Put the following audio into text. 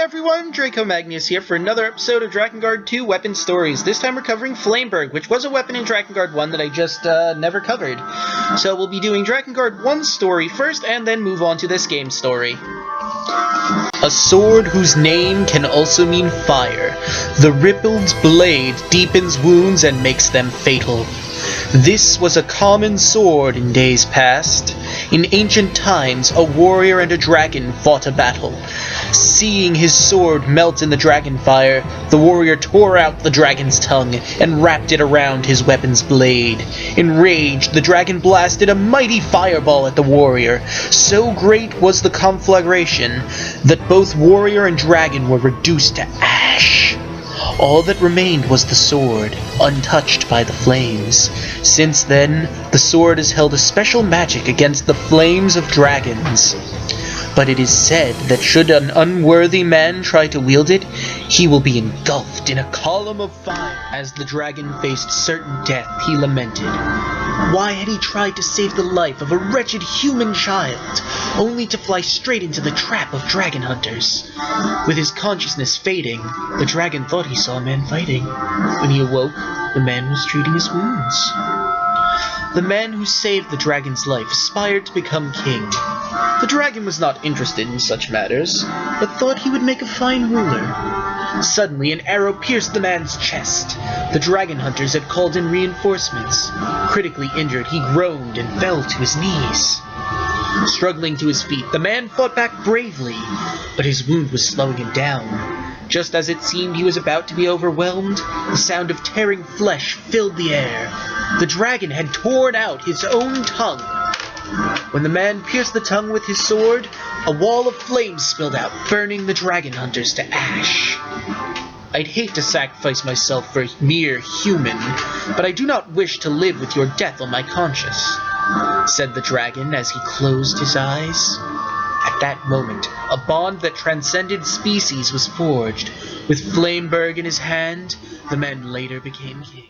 everyone, Draco Magnius here for another episode of Drakengard 2 Weapon Stories. This time we're covering Flamberge, which was a weapon in Drakengard 1 that I just never covered. So we'll be doing Drakengard 1's story first, and then move on to this game's story. A sword whose name can also mean fire. The rippled blade deepens wounds and makes them fatal. This was a common sword in days past. In ancient times, a warrior and a dragon fought a battle. Seeing his sword melt in the dragon fire, the warrior tore out the dragon's tongue and wrapped it around his weapon's blade. Enraged, the dragon blasted a mighty fireball at the warrior. So great was the conflagration that both warrior and dragon were reduced to ash. All that remained was the sword, untouched by the flames. Since then, the sword has held a special magic against the flames of dragons. But it is said that should an unworthy man try to wield it, he will be engulfed in a column of fire. As the dragon faced certain death, he lamented. Why had he tried to save the life of a wretched human child, only to fly straight into the trap of dragon hunters? With his consciousness fading, the dragon thought he saw a man fighting. When he awoke, the man was treating his wounds. The man who saved the dragon's life aspired to become king. The dragon was not interested in such matters, but thought he would make a fine ruler. Suddenly, an arrow pierced the man's chest. The dragon hunters had called in reinforcements. Critically injured, he groaned and fell to his knees. Struggling to his feet, the man fought back bravely, but his wound was slowing him down. Just as it seemed he was about to be overwhelmed, the sound of tearing flesh filled the air. The dragon had torn out his own tongue. When the man pierced the tongue with his sword, a wall of flames spilled out, burning the dragon hunters to ash. I'd hate to sacrifice myself for a mere human, but I do not wish to live with your death on my conscience, said the dragon as he closed his eyes. At that moment, a bond that transcended species was forged. With Flamberge in his hand, the man later became king.